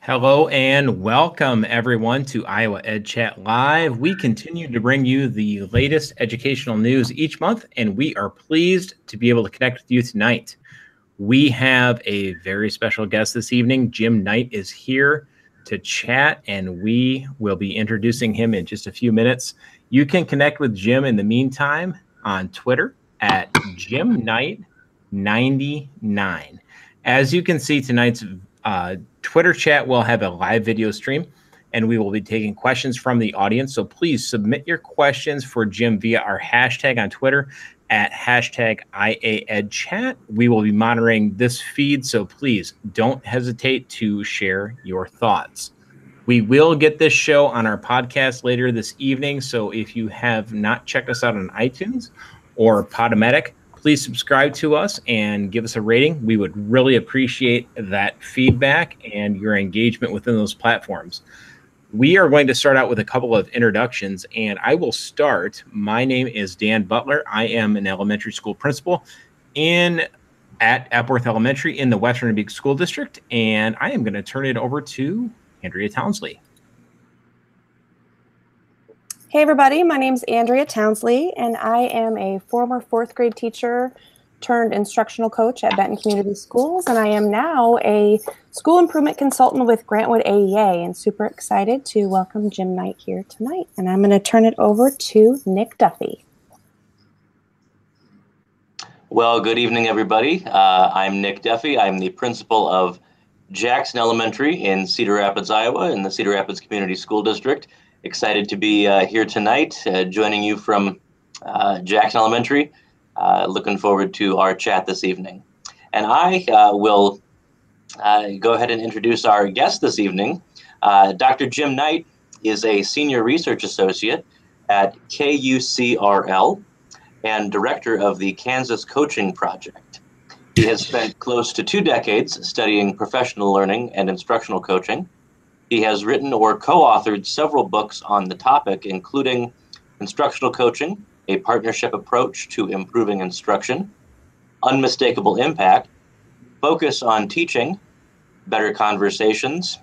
Hello and welcome everyone to IAedChat Live. We continue to bring you the latest educational news each month, and we are pleased to be able to connect with you tonight. We have a very special guest this evening. Jim Knight is here to chat, and we will be introducing him in just a few minutes. You can connect with Jim in the meantime on Twitter at JimKnight99. As you can see, tonight's Twitter chat will have a live video stream, and we will be taking questions from the audience. So please submit your questions for Jim via our hashtag on Twitter at hashtag IAedChat. We will be monitoring this feed, so please don't hesitate to share your thoughts. We will get this show on our podcast later this evening, so if you have not checked us out on iTunes or Podomatic, please subscribe to us and give us a rating. We would really appreciate that feedback and your engagement within those platforms. We are going to start out with a couple of introductions, and I will start. My name is Dan Butler. I am an elementary school principal at Epworth Elementary in the Western Dubuque School District, and I am going to turn it over to Andrea Townsley. Hey everybody, my name is Andrea Townsley, and I am a former fourth grade teacher turned instructional coach at Benton Community Schools, and I am now a school improvement consultant with Grantwood AEA, and super excited to welcome Jim Knight here tonight. And I'm going to turn it over to Nick Duffy. Well, good evening, everybody. I'm Nick Duffy. I'm the principal of Jackson Elementary in Cedar Rapids, Iowa, in the Cedar Rapids Community School District. Excited to be here tonight, joining you from Jackson Elementary. Looking forward to our chat this evening. And I will go ahead and introduce our guest this evening. Dr. Jim Knight is a senior research associate at KUCRL and director of the Kansas Coaching Project. He has spent close to 2 decades studying professional learning and instructional coaching. He has written or co-authored several books on the topic, including Instructional Coaching, A Partnership Approach to Improving Instruction, Unmistakable Impact, Focus on Teaching, Better Conversations,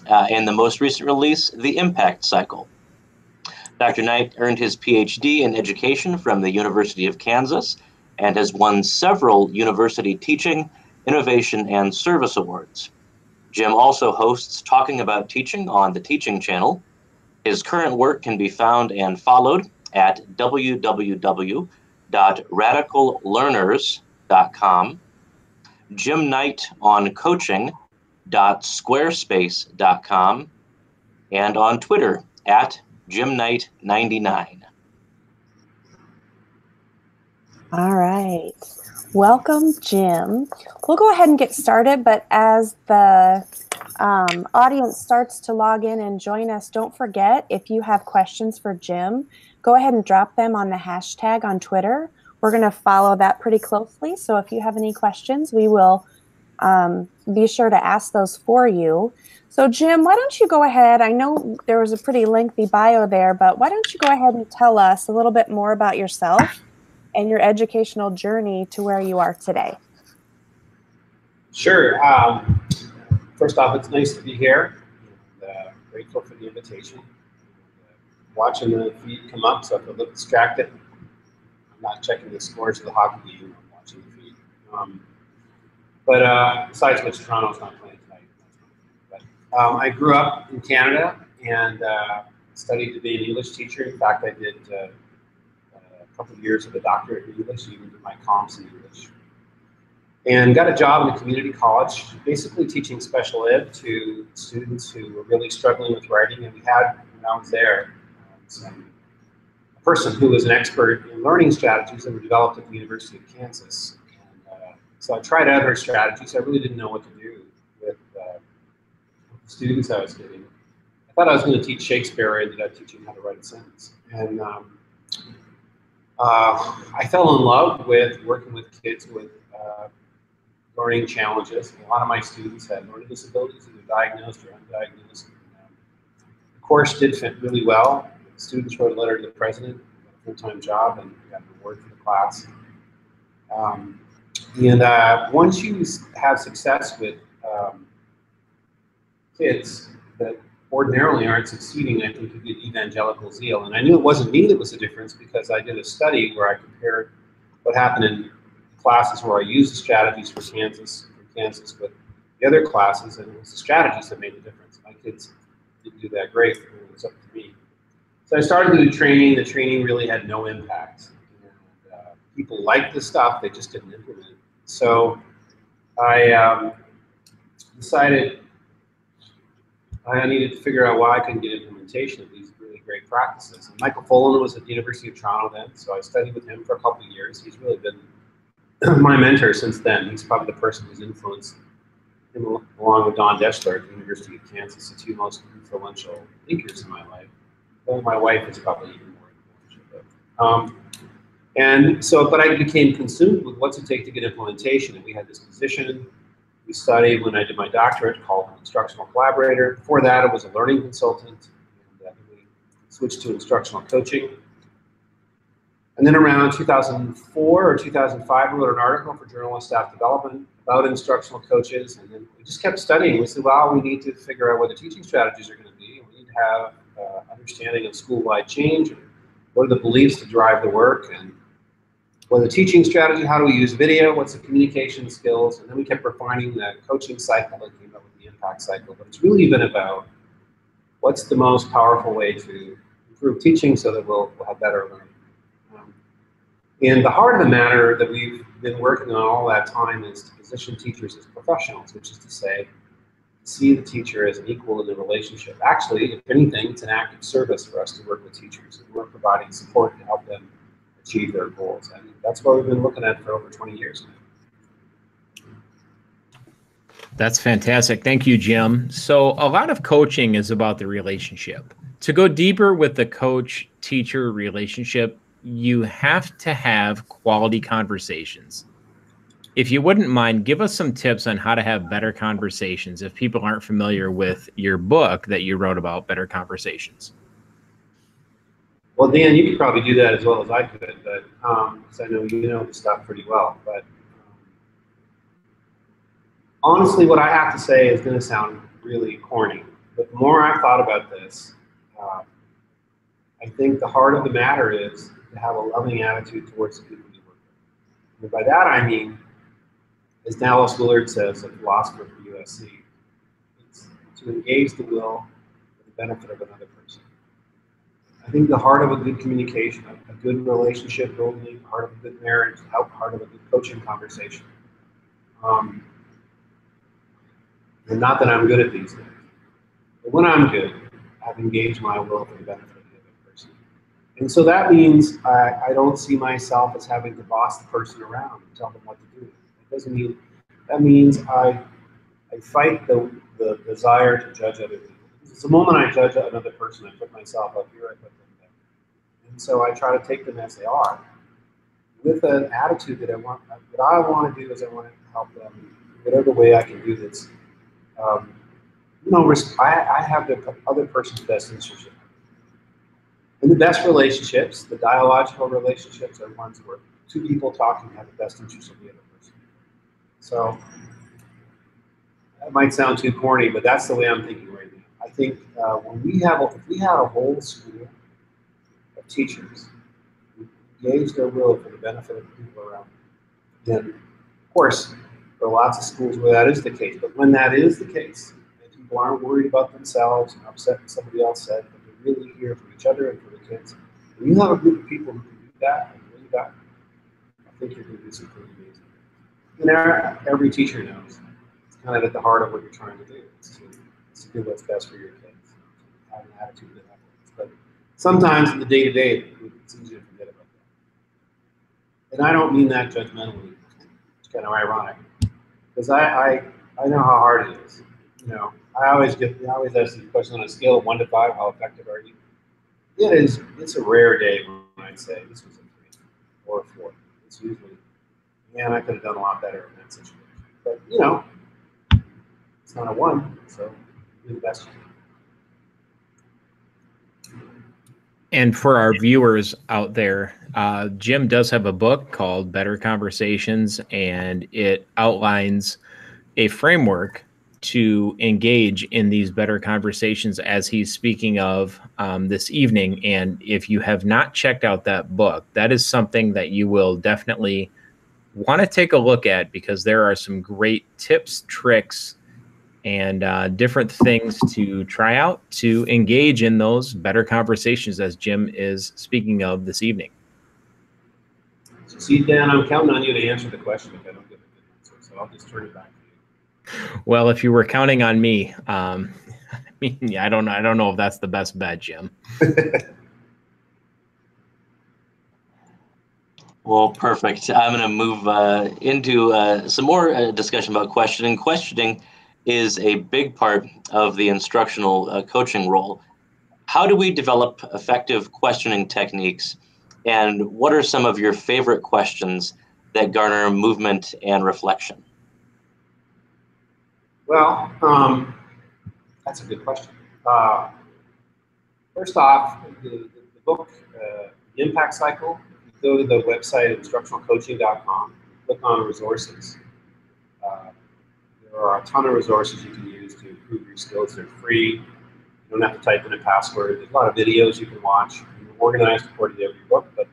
and the most recent release, The Impact Cycle. Dr. Knight earned his PhD in education from the University of Kansas and has won several university teaching, innovation, and service awards. Jim also hosts Talking About Teaching on the Teaching Channel. His current work can be found and followed at www.radicallearners.com, jimknightoncoaching.squarespace.com, and on Twitter at JimKnight99. All right. Welcome, Jim. We'll go ahead and get started, but as the audience starts to log in and join us, don't forget, if you have questions for Jim, go ahead and drop them on the hashtag on Twitter. We're going to follow that pretty closely, so if you have any questions, we will be sure to ask those for you. So Jim, why don't you go ahead, I know there was a pretty lengthy bio there, but why don't you go ahead and tell us a little bit more about yourself and your educational journey to where you are today. Sure. First off, it's nice to be here. Grateful for the invitation. Watching the feed come up, so if I look distracted, I'm not checking the scores of the hockey game. I'm watching the feed. But besides which, Toronto's not playing tonight. But I grew up in Canada and studied to be an English teacher. In fact, I did a couple of years of a doctorate in English, even did my comps in English. And got a job in a community college, basically teaching special ed to students who were really struggling with writing. And we had, when I was there, a person who was an expert in learning strategies that were developed at the University of Kansas. And so I tried out her strategies. I really didn't know what to do with the students I was getting. I thought I was going to teach Shakespeare. I ended up teaching how to write a sentence. And I fell in love with working with kids with learning challenges. A lot of my students had learning disabilities, either diagnosed or undiagnosed. The course did fit really well. The students wrote a letter to the president, got a full-time job, and got an award for the class. Once you have success with kids that ordinarily aren't succeeding, I think you get evangelical zeal. And I knew it wasn't me that was the difference, because I did a study where I compared what happened in classes where I used the strategies for Kansas with the other classes, and it was the strategies that made the difference. My kids didn't do that great, and it was up to me. So I started to do training. The training really had no impact. And, people liked the stuff, they just didn't implement it. So I decided I needed to figure out why I couldn't get implementation of these really great practices. And Michael Folan was at the University of Toronto then, so I studied with him for a couple of years. He's really been my mentor since then. He's probably the person who's influenced him, along with Don Deschler at the University of Kansas, the two most influential thinkers in my life. Well, my wife is probably even more influential. But I became consumed with what's it take to get implementation. And we had this position we studied when I did my doctorate called instructional collaborator. Before that, I was a learning consultant. And we switched to instructional coaching. And then around 2004 or 2005, I wrote an article for Journal of Staff Development about instructional coaches. And then we just kept studying. We said, well, we need to figure out what the teaching strategies are going to be. We need to have understanding of school-wide change, and what are the beliefs to drive the work, and what are the teaching strategy, how do we use video, what's the communication skills, and then we kept refining that coaching cycle that came up with the impact cycle. But it's really been about what's the most powerful way to improve teaching so that we'll have better learning. And the heart of the matter that we've been working on all that time is to position teachers as professionals, which is to say, see the teacher as an equal in the relationship. Actually, if anything, it's an act of service for us to work with teachers, and we're providing support to help them achieve their goals. And that's what we've been looking at for over 20 years now. That's fantastic. Thank you, Jim. So a lot of coaching is about the relationship. To go deeper with the coach-teacher relationship, you have to have quality conversations. If you wouldn't mind, give us some tips on how to have better conversations if people aren't familiar with your book that you wrote about, Better Conversations. Well, Dan, you could probably do that as well as I could, but because I know you know the stuff pretty well. But honestly, what I have to say is going to sound really corny. But the more I've thought about this, I think the heart of the matter is to have a loving attitude towards the people you work with. And by that I mean, as Dallas Willard says, a philosopher for USC, it's to engage the will for the benefit of another person. I think the heart of a good communication, a good relationship building, heart of a good marriage, heart of a good coaching conversation. And not that I'm good at these things, but when I'm good, I've engaged my will for the benefit of the other person. And so that means I don't see myself as having to boss the person around and tell them what to do. Doesn't mean that means I fight the desire to judge other people. It's the moment I judge another person, I put myself up here, I put them down. And so I try to take them as they are, with an attitude that I want to do is I want to help them in whatever way I can do this. I have the other person's best interest. And the best relationships, the dialogical relationships, are ones where two people talking have the best interest of the other person. So that might sound too corny, but that's the way I'm thinking right now. I think if we had a whole school of teachers who engage their will for the benefit of the people around them, then of course there are lots of schools where that is the case. But when that is the case, and people aren't worried about themselves and upset what somebody else said, but they're really here for each other and for the kids, when you have a group of people who can do that and believe that, I think you're going to do some pretty amazing. And every teacher knows. It's kind of at the heart of what you're trying to do. It's to do what's best for your kids. Have an attitude that happens. But sometimes in the day-to-day, it's easy to forget about that. And I don't mean that judgmentally. It's kind of ironic. Because I know how hard it is. I always ask the question on a scale of 1 to 5, how effective are you? It's a rare day when I'd say this was a 3 or a 4. It's usually, man, I could have done a lot better in that situation. But it's not a 1, so do the best you can. And for our viewers out there, Jim does have a book called Better Conversations, and it outlines a framework to engage in these better conversations as he's speaking of this evening. And if you have not checked out that book, that is something that you will definitely want to take a look at, because there are some great tips, tricks, and different things to try out to engage in those better conversations as Jim is speaking of this evening. See, Dan, I'm counting on you to answer the question if I don't get a good answer, so I'll just turn it back to you. Well, if you were counting on me, I mean, yeah, I don't know if that's the best bet, Jim. Well, perfect. I'm going to move into some more discussion about questioning. Questioning is a big part of the instructional coaching role. How do we develop effective questioning techniques, and what are some of your favorite questions that garner movement and reflection? Well, that's a good question. First off, the book, The Impact Cycle, you go to the website instructionalcoaching.com, click on resources. There are a ton of resources you can use to improve your skills. They're free. You don't have to type in a password. There's a lot of videos you can watch. They're organized according to every book, but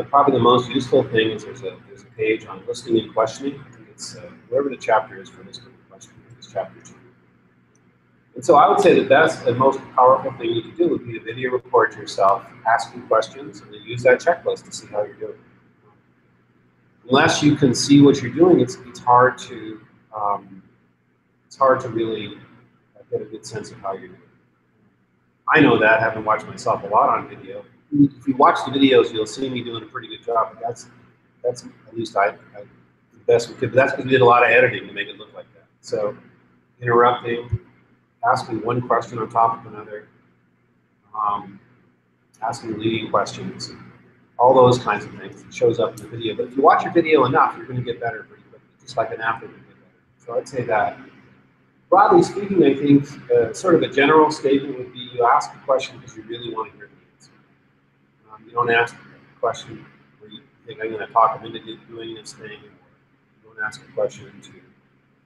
probably the most useful thing is there's a page on listening and questioning. I think it's wherever the chapter is for listening and questioning. It's chapter 2. And so I would say the best and most powerful thing you can do would be to video record yourself asking questions, and then use that checklist to see how you're doing. Unless you can see what you're doing, it's hard to really get a good sense of how you're doing. I know that, having watched myself a lot on video. If you watch the videos, you'll see me doing a pretty good job. But that's at least the best we could. But that's because we did a lot of editing to make it look like that. So interrupting, asking one question on top of another, asking leading questions, all those kinds of things. It shows up in the video. But if you watch your video enough, you're going to get better pretty quickly, just like an athlete would get better. So I'd say that. Broadly speaking, I think sort of a general statement would be you ask a question because you really want to hear the answer. You don't ask a question where you think I'm going to talk them into doing this thing. You don't ask a question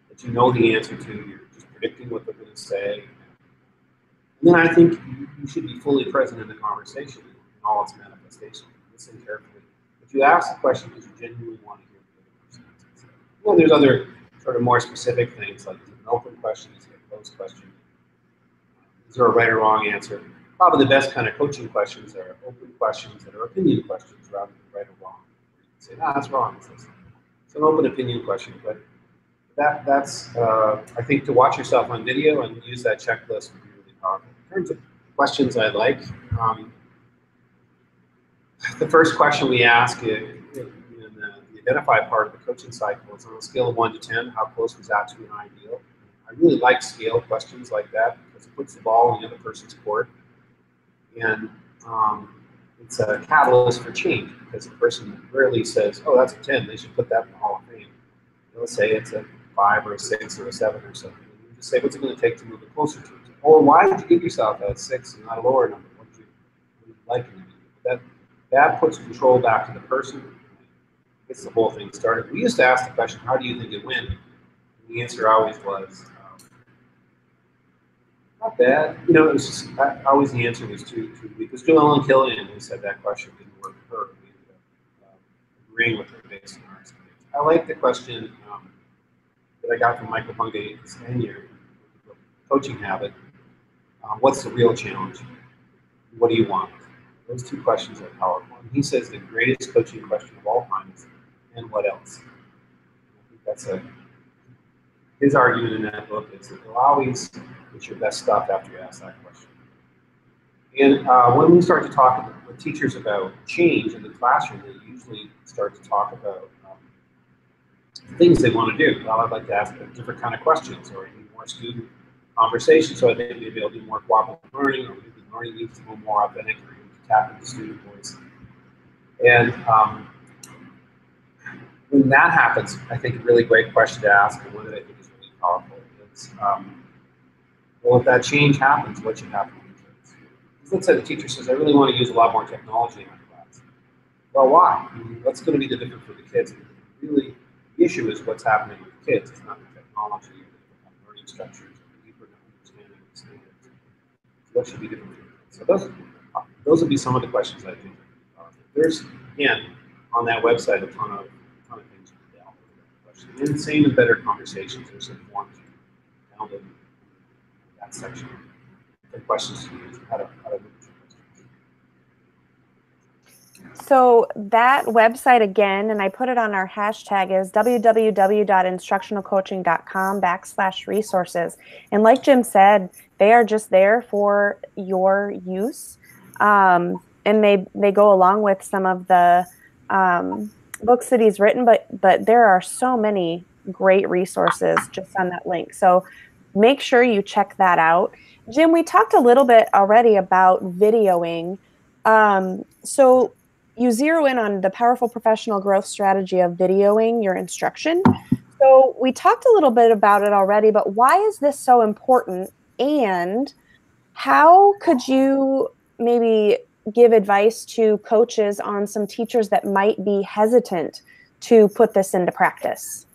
that you know the answer to. You're just predicting what they're going to say. And then I think you should be fully present in the conversation in all its manifestations. Listen carefully. But you ask the question because you genuinely want to hear what the other person has to say. Well, there's other sort of more specific things, like is it an open question, is it a closed question? Is there a right or wrong answer? Probably the best kind of coaching questions are open questions that are opinion questions rather than right or wrong. You can say, no, that's wrong. It's an open opinion question, but that's I think to watch yourself on video and use that checklist would be really powerful. In terms of questions I like, the first question we ask in the identify part of the coaching cycle is on a scale of 1 to 10, how close was that to an ideal? I really like scale questions like that because it puts the ball in the other person's court. And it's a catalyst for change because the person rarely says, oh, that's a 10, they should put that in the Hall of Fame. They'll say it's a 5 or a 6 or a 7 or something. And you just say, what's it going to take to move it closer to it? Or why did you give yourself a 6 and not a lower number? What did you like in it? That puts control back to the person. Gets the whole thing started. We used to ask the question, how do you think it went? And the answer always was, not bad. You know, it was just, always the answer was too weak. It was Joellen Killian who said that question didn't work for her. We ended up agreeing with her based on our experience. I like the question that I got from Michael Bungay, his tenure, Coaching Habit. What's the real challenge? What do you want? Those two questions are powerful. And he says the greatest coaching question of all time is, and what else? I think that's his argument in that book is that you'll always get your best stuff after you ask that question. And when we start to talk with teachers about change in the classroom, they usually start to talk about things they want to do. Well, I'd like to ask different kind of questions, or need more student conversation, so I think maybe I'll do more cooperative learning, or maybe learning needs to go more authentic, or tap into student voice. And when that happens, I think a really great question to ask, and one that I think is really powerful, is, well, if that change happens, what should happen with the kids? Let's say the teacher says, I really want to use a lot more technology in my class. Well, why? I mean, what's going to be the difference for the kids? Really, the issue is what's happening with the kids. It's not the technology or the structures, deeper understanding of standards. What should be different? So those would be some of the questions I think. There's, again, on that website a ton of things you can download that question. And same in Better Conversations. There's some forms you can download in that section. The questions to use, how to move through questions. So that website again, and I put it on our hashtag, is www.instructionalcoaching.com/resources. And like Jim said, they are just there for your use. And they go along with some of the books that he's written, but there are so many great resources just on that link. So make sure you check that out. Jim, we talked a little bit already about videoing. So you zero in on the powerful professional growth strategy of videoing your instruction. So we talked a little bit about it already, but why is this so important? And how could you maybe give advice to coaches on some teachers that might be hesitant to put this into practice?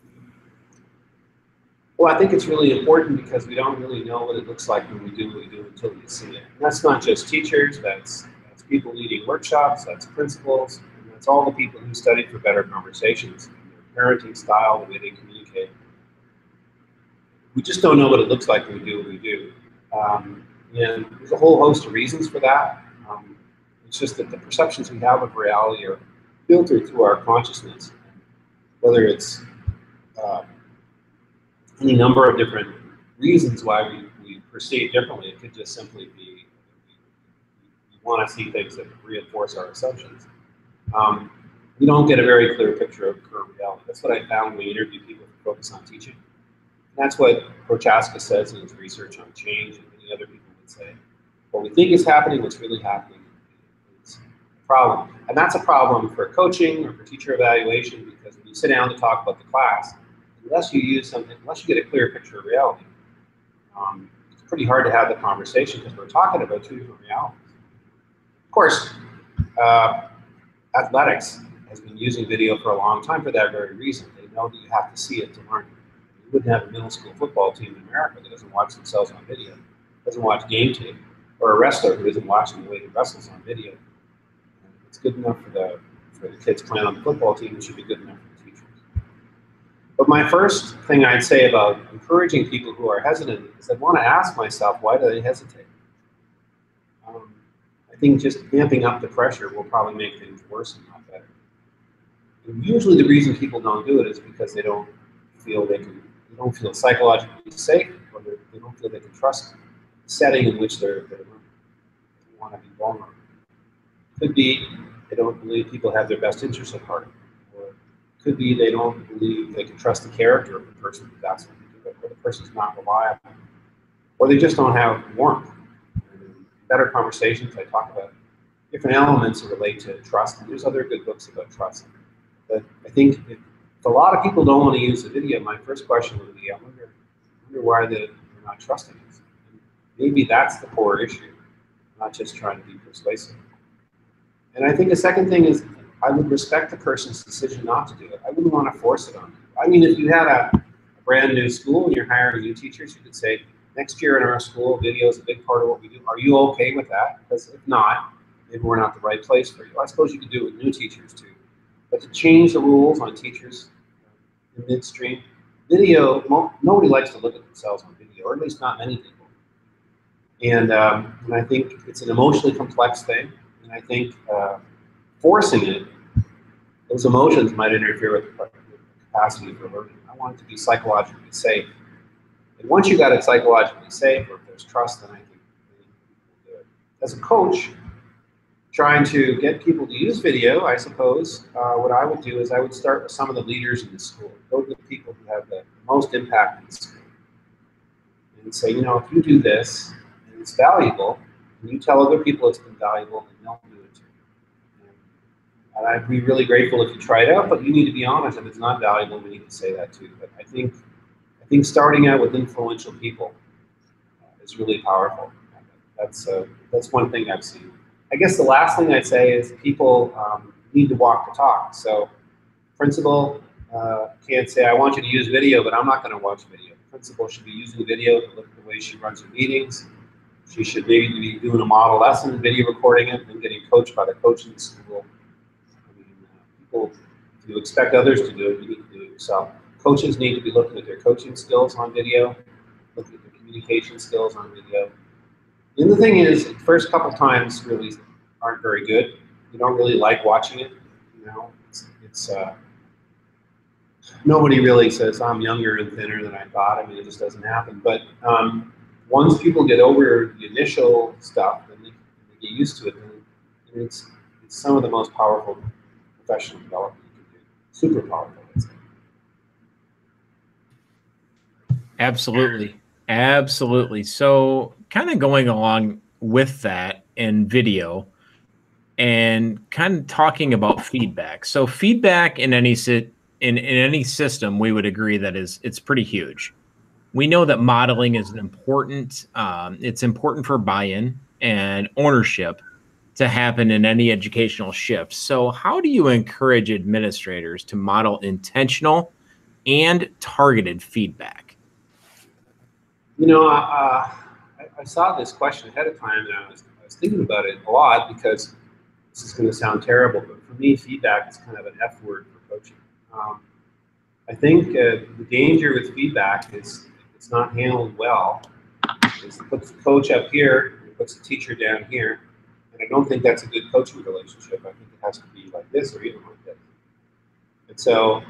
Well, I think it's really important because we don't really know what it looks like when we do what we do until we see it. And that's not just teachers, that's people leading workshops, that's principals, and that's all the people who study for Better Conversations, their parenting style, the way they communicate. We just don't know what it looks like when we do what we do. And there's a whole host of reasons for that. It's just that the perceptions we have of reality are filtered through our consciousness, whether it's any number of different reasons why we perceive differently. It could just simply be we want to see things that reinforce our assumptions. We don't get a very clear picture of current reality. That's what I found when we interview people who focus on teaching. And that's what Prochaska says in his research on change, and many other people would say. What we think is happening, what's really happening is a problem. And that's a problem for coaching or for teacher evaluation, because when you sit down to talk about the class, unless you use something, unless you get a clear picture of reality, it's pretty hard to have the conversation because we're talking about two different realities. Of course, athletics has been using video for a long time for that very reason. They know that you have to see it to learn. You wouldn't have a middle school football team in America that doesn't watch themselves on video, doesn't watch game tape, or a wrestler who isn't watching the way he wrestles on video. It's good enough for the kids playing on the football team. It should be good enough for the teachers. But my first thing I'd say about encouraging people who are hesitant is I want to ask myself, why do they hesitate? I think just amping up the pressure will probably make things worse and not better. And usually the reason people don't do it is because they don't feel they feel psychologically safe, or they don't feel they can trust the setting in which they're learning. They want to be vulnerable. Could be they don't believe people have their best interests at heart. Could be they don't believe they can trust the character of the person who's asking them to do it, or the person's not reliable, or they just don't have warmth. In Better Conversations, I talk about different elements that relate to trust, and there's other good books about trust. But I think if a lot of people don't want to use the video, my first question would be, I wonder why they're not trusting us. Maybe that's the core issue, not just trying to be persuasive. And I think the second thing is, I would respect the person's decision not to do it. I wouldn't want to force it on you. I mean, if you had a brand new school and you're hiring new teachers, you could say, next year in our school, video is a big part of what we do. Are you okay with that? Because if not, maybe we're not the right place for you. I suppose you could do it with new teachers too. But to change the rules on teachers in midstream, video, nobody likes to look at themselves on video, or at least not many people. And I think it's an emotionally complex thing. And I think forcing it, those emotions might interfere with the capacity for learning. I want it to be psychologically safe. And once you got it psychologically safe, or if there's trust, then I think people will do it. As a coach, trying to get people to use video, I suppose, what I would do is I would start with some of the leaders in the school. Go to the people who have the most impact in the school. And say, you know, if you do this, and it's valuable, and you tell other people it's been valuable, then they'll do it too. And I'd be really grateful if you try it out, but you need to be honest. If it's not valuable, we need to say that too. But I think starting out with influential people is really powerful. That's one thing I've seen. I guess the last thing I'd say is people need to walk the talk. So principal can't say, I want you to use video, but I'm not going to watch video. principal should be using video to look at the way she runs her meetings. She should maybe be doing a model lesson, video recording it, and getting coached by the coaching school. I mean, people, if you expect others to do it, you need to do it yourself. Coaches need to be looking at their coaching skills on video, looking at their communication skills on video. And the thing is, the first couple times really aren't very good. You don't really like watching it. You know, nobody really says I'm younger and thinner than I thought. I mean, it just doesn't happen. But once people get over the initial stuff and they get used to it, then it's some of the most powerful professional development you can do. Super powerful, I'd say. Absolutely. Absolutely. So kind of going along with that in video and kind of talking about feedback. So feedback in any in any system, we would agree that it's pretty huge. We know that modeling is an important, it's important for buy-in and ownership to happen in any educational shift. So how do you encourage administrators to model intentional and targeted feedback? You know, I saw this question ahead of time, and I was thinking about it a lot because this is going to sound terrible, but for me, feedback is kind of an F word for coaching. I think the danger with feedback is it's not handled well. It puts the coach up here, and it puts the teacher down here, and I don't think that's a good coaching relationship. I think it has to be like this or even like this. And so,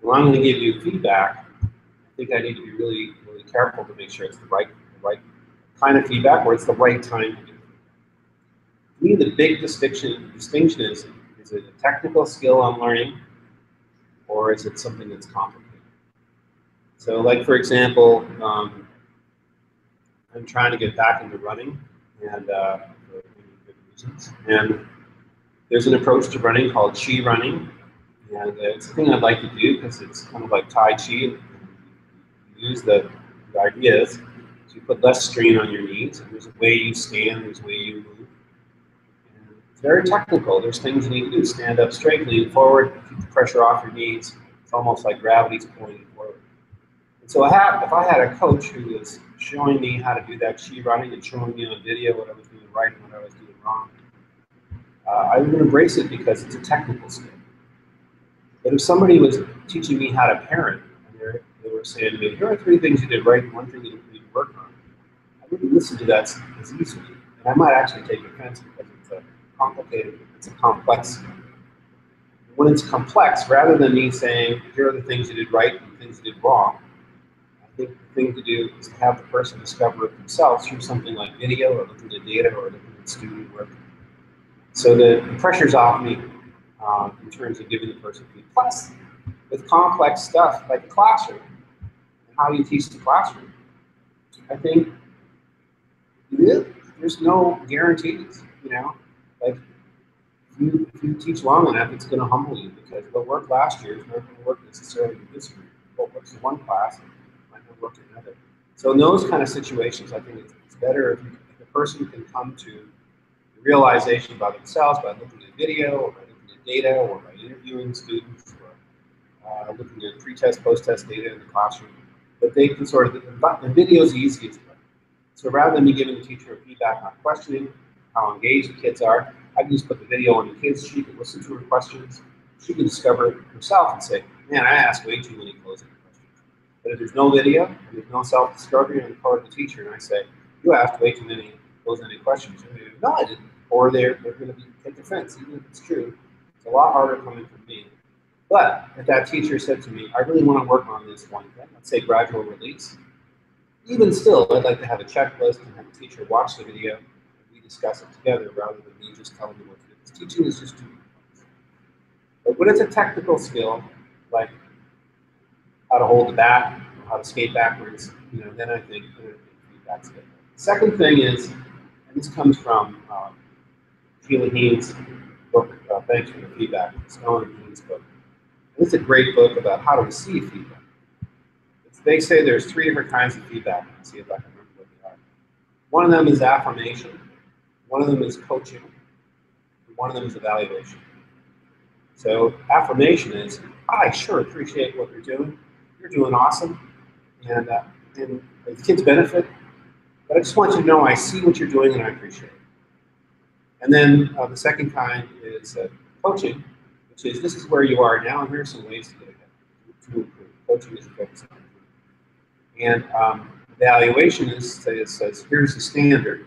when I'm going to give you feedback, I think I need to be really, really careful to make sure it's the right kind of feedback, or it's the right time to do it. To me, the big distinction is it a technical skill I'm learning, or is it something that's complicated? So, like for example, I'm trying to get back into running, and for many good reasons. And there's an approach to running called Chi running, and it's a thing I'd like to do because it's kind of like Tai Chi. You use the ideas, so you put less strain on your knees, and there's a way you stand, there's a way you move. And it's very technical. There's things you need to do. Stand up straight, lean forward, keep the pressure off your knees. It's almost like gravity's pointing forward. And so if I had a coach who was showing me how to do that Chi running and showing me on video what I was doing right and what I was doing wrong, I would embrace it because it's a technical skill. But if somebody was teaching me how to parent, and they were saying to me, here are 3 things you did right and 1 thing you need to work on, I wouldn't listen to that as easily. And I might actually take offense because it's a complex skill. When it's complex, rather than me saying, here are the things you did right and the things you did wrong, I think the thing to do is to have the person discover it themselves through something like video or looking at data or looking at student work. So the pressure's off me in terms of giving the person feedback. Plus, with complex stuff like a classroom, and how you teach the classroom, I think there's no guarantees, you know? Like, if you teach long enough, it's going to humble you because what worked last year is not going to work necessarily in this group. What works in one class might not work in another. So in those kind of situations, I think it's better if the person can come to the realization by themselves, by looking at video, or by looking at data, or by interviewing students, or looking at pre-test, post-test data in the classroom. But they can sort of, the video is the easiest way. So rather than me giving the teacher feedback on questioning, how engaged the kids are, I can just put the video on the kids. She can listen to her questions. She can discover it herself and say, man, I asked way too many closing questions. But if there's no video, and there's no self-discovery on the part of the teacher, and I say, you asked way too many closing questions. And they're, no, I didn't. Or they're going to take offense, even if it's true. It's a lot harder coming from me. But if that teacher said to me, I really want to work on this one thing, let's say gradual release, even still, I'd like to have a checklist and have the teacher watch the video, discuss it together rather than me just telling you what to do. This teaching is just too complex. But when it's a technical skill, like how to hold the bat, or how to skate backwards, you know, then I think feedback's good. The second thing is, and this comes from Sheila Heen's book, Thanks for the Feedback, Stone and Heen's book. And it's a great book about how to receive feedback. They say there's 3 different kinds of feedback. Let's see if I can remember what they are. One of them is affirmation. One of them is coaching, and one of them is evaluation. So affirmation is, I sure appreciate what you're doing. You're doing awesome, and and the kids benefit, but I just want you to know I see what you're doing and I appreciate it. And then the second kind is coaching, which is this is where you are now, and here are some ways to get ahead, to improve. Coaching is a focus on improvement. And evaluation says here's the standard,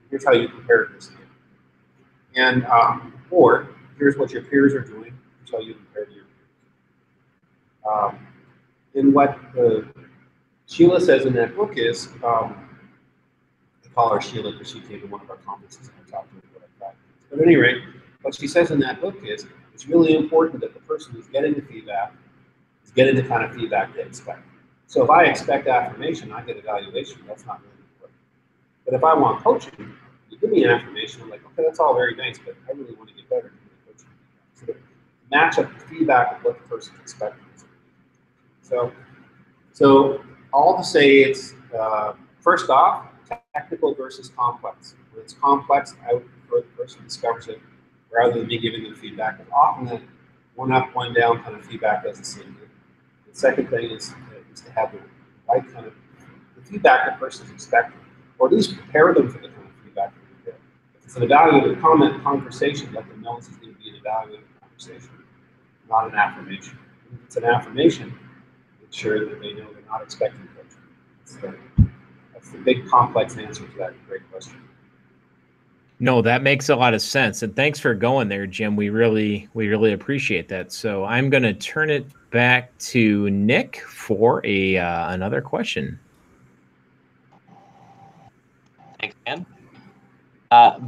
here's how you compare to the standard. And or here's what your peers are doing, here's how you compare to your peers. And what Sheila says in that book is, I call her Sheila because she came to one of our conferences and I talked to her about that. But at any rate, what she says in that book is, it's really important that the person who's getting the feedback is getting the kind of feedback they expect. So if I expect affirmation, I get evaluation. That's not really important. But if I want coaching, you give me an affirmation, I'm like, okay, that's all very nice, but I really want to get better. So to match up the feedback with what the person's expecting. So all to say, it's first off, technical versus complex. When it's complex, I would prefer the person discovers it rather than me giving them feedback. But often that one up, one down kind of feedback doesn't seem good. The second thing is to have the right kind of the feedback the person's expecting, or at least prepare them for the kind of feedback that they get. If it's an evaluative comment conversation, let them know this is going to be an evaluative conversation, not an affirmation. If it's an affirmation, make sure that they know they're not expecting coaching. That's the big complex answer to that great question. No, that makes a lot of sense. And thanks for going there, Jim. We really appreciate that. So I'm going to turn it back to Nick for another question. Thanks, Dan.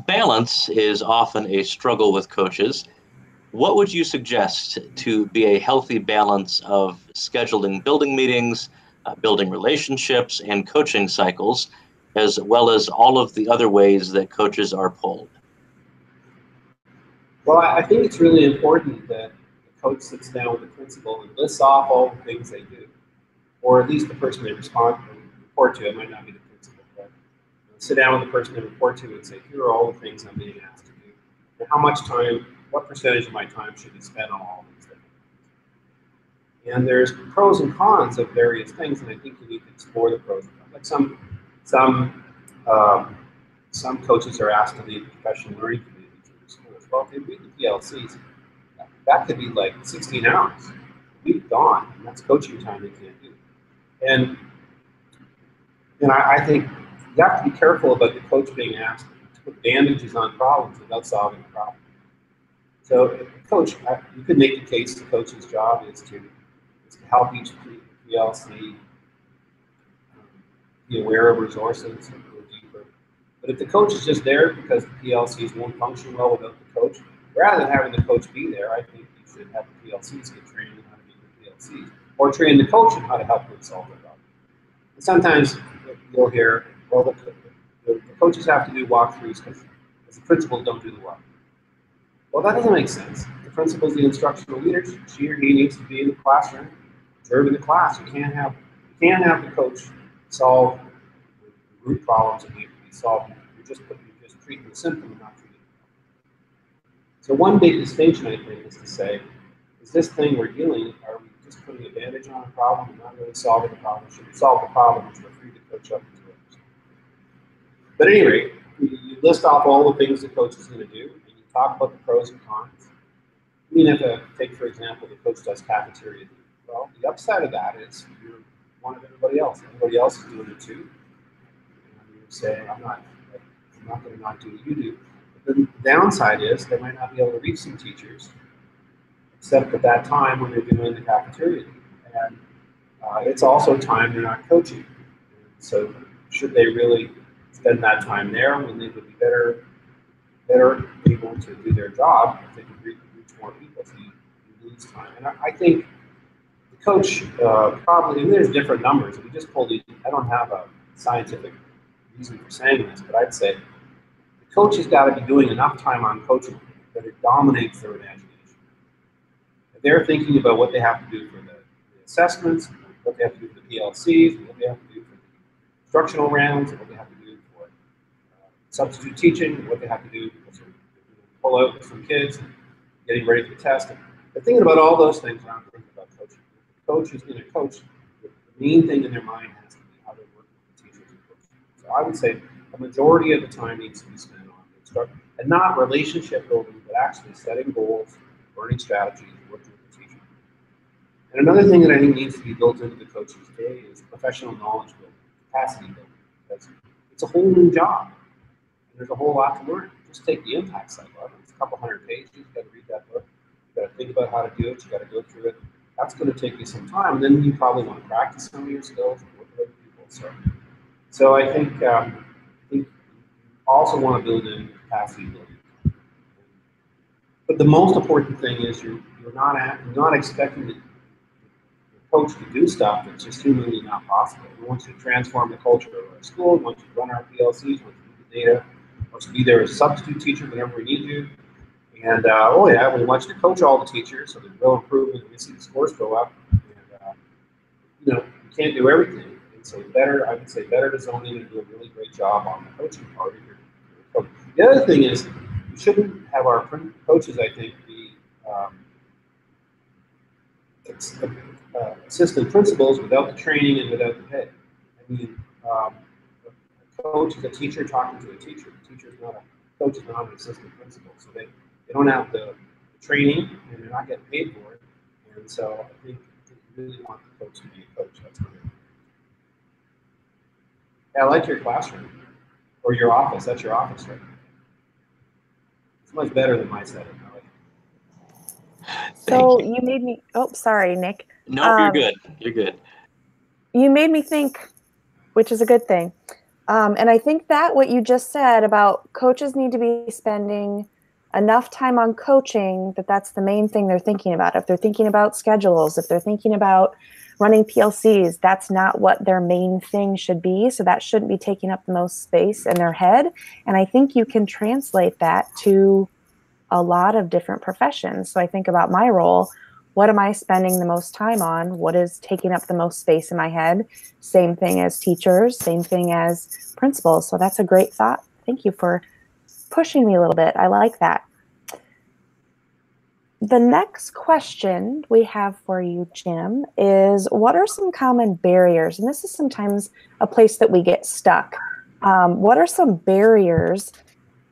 Balance is often a struggle with coaches. What would you suggest to be a healthy balance of scheduling building meetings, building relationships, and coaching cycles, as well as all of the other ways that coaches are pulled? Well, I think it's really important that the coach sits down with the principal and lists off all the things they do, or at least the person they report to. It might not be the principal, but sit down with the person they report to and say, here are all the things I'm being asked to do, and how much time, what percentage of my time should be spent on all these things. And there's pros and cons of various things, and I think you need to explore the pros and cons. Like some coaches are asked to lead the professional learning community to their schools. Well, if they read the PLCs, that could be like 16 hours. A week gone, and that's coaching time they can't do. And I think you have to be careful about the coach being asked to put bandages on problems without solving the problem. So, coach, you could make the case the coach's job is to help each PLC be aware of resources and go deeper. But if the coach is just there because the PLCs won't function well without the coach, rather than having the coach be there, I think you should have the PLCs get trained in how to be good PLCs, or train the coach in how to help them solve the problem. And sometimes you'll hear, well, the coaches have to do walkthroughs because the principals don't do the work. Well, that doesn't make sense. The principal is the instructional leader. She or he needs to be in the classroom, observing the class. You can't have the coach solve the root problems that need to be solved. You're just treating the symptom and not treating the problem. So one big distinction, I think, is to say, is this thing we're dealing, are we just putting a bandage on a problem and not really solving the problem? Should we solve the problem, which we're free to coach up into it? But at any rate, you list off all the things the coach is going to do, and you talk about the pros and cons. I mean, take, for example, the coach does cafeteria. Well, the upside of that is you're one of everybody else. Everybody else is doing it too. And you're saying, I'm not going to not do what you do. But the downside is they might not be able to reach some teachers, except at that time when they're doing the cafeteria. And it's also time they're not coaching. And so should they really spend that time there when they would be better able to do their job if they could reach more people, so you lose time. And I think the coach probably, and there's different numbers, we just pulled these, I don't have a scientific reason for saying this, but I'd say the coach has got to be doing enough time on coaching that it dominates their imagination. If they're thinking about what they have to do for the assessments, what they have to do for the PLCs, what they have to do for the instructional rounds, what they have to do for substitute teaching, what they have to do to pull out some kids, getting ready for the test. They're thinking about all those things around thinking about coaching. If the coach is going to coach, the main thing in their mind has to be how to I would say a majority of the time needs to be spent on instruction, and not relationship building, but actually setting goals, learning strategies, working with the teacher. And another thing that I think needs to be built into the coach's day is professional knowledge building, capacity building. Because it's a whole new job, and there's a whole lot to learn. Just take the impact cycle. It's a couple hundred pages. You got to read that book. You got to think about how to do it. You got to go through it. That's going to take you some time, and then you probably want to practice some of your skills and work with other people. So I think you also want to build in capacity building. But the most important thing is you're not expecting the coach to do stuff that's just humanly not possible. We want you to transform the culture of our school. We want you to run our PLCs. We want you to do the data. We want you to be there as a substitute teacher whenever we need you. And we want you to coach all the teachers so there's real improvement. We see the scores go up. And you can't do everything. And so I would say better to zone in and do a really great job on the coaching part of your coach. The other thing is we shouldn't have our coaches, I think, be assistant principals without the training and without the pay. I mean, a coach is a teacher talking to a teacher. Coach is not an assistant principal, so they don't have the training and they're not getting paid for it. And so I think you really want the coach to be a coach. That's what I mean. Yeah, I like your classroom or your office. That's your office, right? It's much better than my setting. I like it. So you made me. Oh, sorry, Nick. No, you're good. You're good. You made me think, which is a good thing. And I think that what you just said about coaches need to be spending enough time on coaching, that's the main thing they're thinking about. If they're thinking about schedules, if they're thinking about running PLCs, that's not what their main thing should be. So that shouldn't be taking up the most space in their head. And I think you can translate that to a lot of different professions. So I think about my role. What am I spending the most time on? What is taking up the most space in my head? Same thing as teachers, same thing as principals. So that's a great thought. Thank you for pushing me a little bit. I like that. The next question we have for you, Jim, is what are some common barriers? And this is sometimes a place that we get stuck. What are some barriers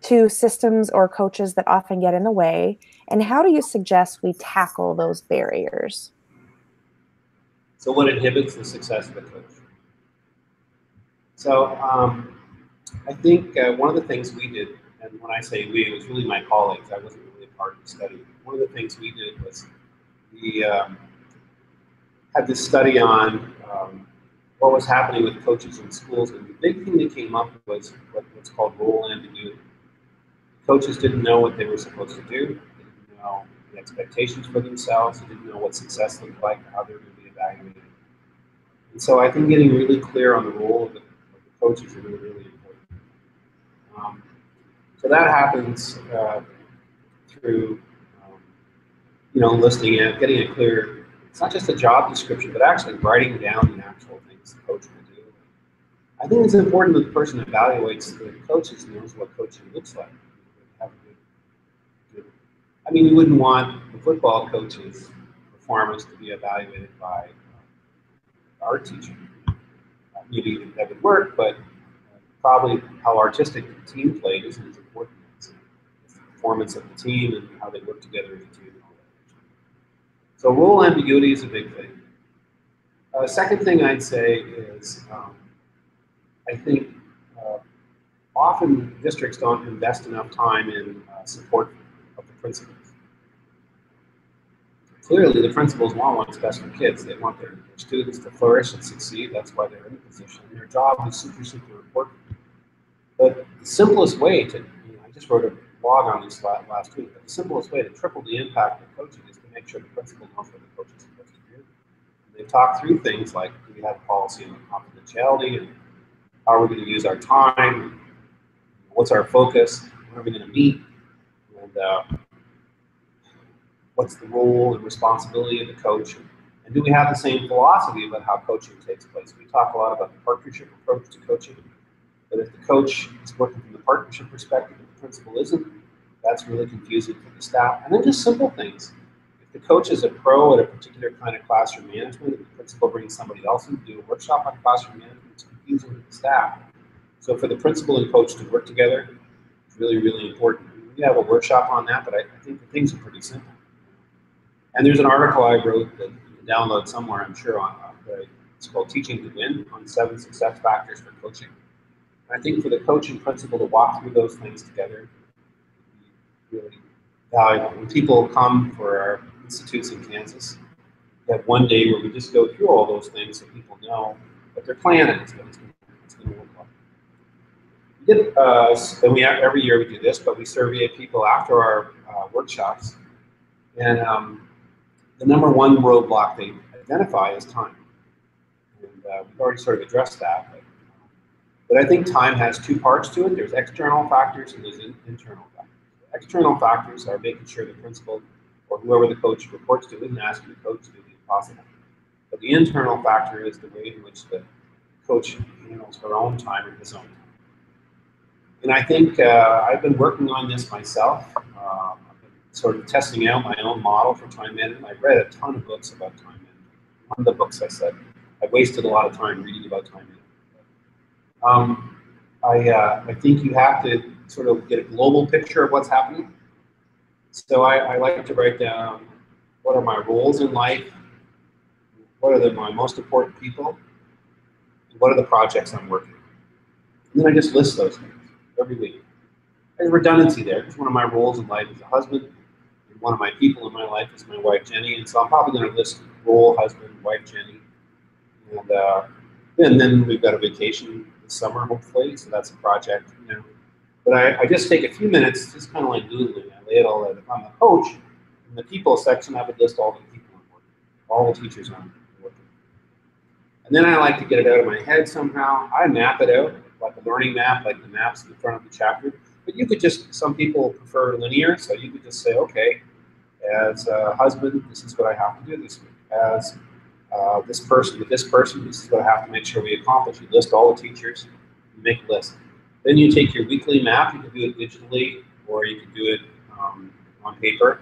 to systems or coaches that often get in the way? And how do you suggest we tackle those barriers? So what inhibits the success of a coach? So I think one of the things we did, and when I say we, it was really my colleagues, I wasn't really a part of the study. One of the things we did was we had this study on what was happening with coaches in schools, and the big thing that came up was what's called role ambiguity. Coaches didn't know what they were supposed to do. They didn't know the expectations for themselves. They didn't know what success looked like, how they were going to be evaluated. And so I think getting really clear on the role of the coach is really, really important. So that happens through, listing it, getting a clear, it's not just a job description, but actually writing down the actual things the coach will do. I think it's important that the person evaluates the coaches knows what coaching looks like. You wouldn't want the football coach's performance to be evaluated by art teacher. Maybe that would work, but probably how artistic the team played isn't as important. It's the performance of the team and how they work together as a team. And all that. So role ambiguity is a big thing. Second thing I'd say is I think often districts don't invest enough time in support of the principals. Clearly, the principals want what's best for kids. They want their students to flourish and succeed. That's why they're in the position. Their job is super, super important. But the simplest way to, I just wrote a blog on this last week, but the simplest way to triple the impact of coaching is to make sure the principal knows what the coach is supposed to do. And they talk through things like, do we have a policy on confidentiality, and how are we going to use our time, what's our focus, when are we going to meet, and what's the role and responsibility of the coach, and do we have the same philosophy about how coaching takes place? We talk a lot about the partnership approach to coaching, but if the coach is working from the partnership perspective and the principal isn't, that's really confusing for the staff. And then just simple things. If the coach is a pro at a particular kind of classroom management, and the principal brings somebody else in to do a workshop on classroom management, it's confusing to the staff. So for the principal and coach to work together, it's really, really important. We have a workshop on that, but I think the things are pretty simple. And there's an article I wrote that you can download somewhere, I'm sure, it's called Teaching to Win on 7 Success Factors for Coaching. And I think for the coach and principal to walk through those things together is really valuable. When people come for our institutes in Kansas, we have one day where we just go through all those things so people know what their plan is, what it's going to look like. And every year we do this, but we survey people after our workshops. And the number one roadblock they identify is time. And we've already sort of addressed that. But I think time has two parts to it. There's external factors and there's internal factors. External factors are making sure the principal or whoever the coach reports to isn't asking the coach to do the impossible. But the internal factor is the way in which the coach handles her own time and his own time. And I think I've been working on this myself. I've been sort of testing out my own model for time management. I've read a ton of books about time management. One of the books I said, I wasted a lot of time reading about time management. I think you have to sort of get a global picture of what's happening. So I like to write down what are my roles in life, what are my most important people, and what are the projects I'm working on. And then I just list those things every week. There's redundancy there because one of my roles in life is a husband, and one of my people in my life is my wife Jenny, and so I'm probably going to list role, husband, wife Jenny, and then we've got a vacation this summer hopefully, so that's a project, you know. But I just take a few minutes, just kind of like doodling. I lay it all out. If I'm the coach, in the people section, I would list all the people I'm working with, all the teachers I'm working with. And then I like to get it out of my head somehow. I map it out, like a learning map, like the maps in the front of the chapter. But you could just, some people prefer linear, so you could just say, okay, as a husband, this is what I have to do this week. As this person with this person, this is what I have to make sure we accomplish. You list all the teachers, you make a list. Then you take your weekly map, you can do it digitally, or you can do it on paper.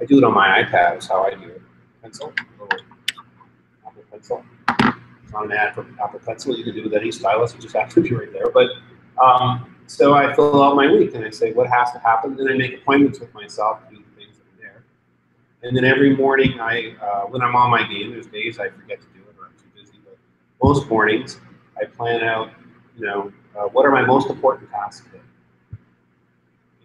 I do it on my iPad, is how I do it. Pencil, Apple Pencil. It's not an ad for Apple Pencil, you can do it with any stylus, you just have to be right there. But so I fill out my week and I say what has to happen, then I make appointments with myself to do the things that are there. And then every morning, when I'm on my game, there's days I forget to do it or I'm too busy, but most mornings I plan out, you know, what are my most important tasks today?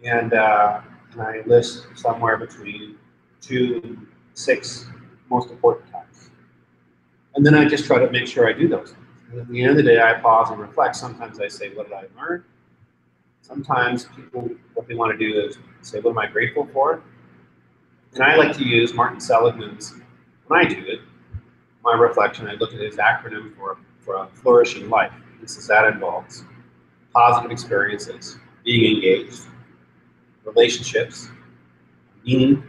And I list somewhere between 2 and 6 most important tasks. And then I just try to make sure I do those things. And at the end of the day, I pause and reflect. Sometimes I say, what did I learn? Sometimes people, what they want to do is say, what am I grateful for? And I like to use Martin Seligman's, when I do it, my reflection, I look at his acronym for a flourishing life. That involves positive experiences, being engaged, relationships, meaning,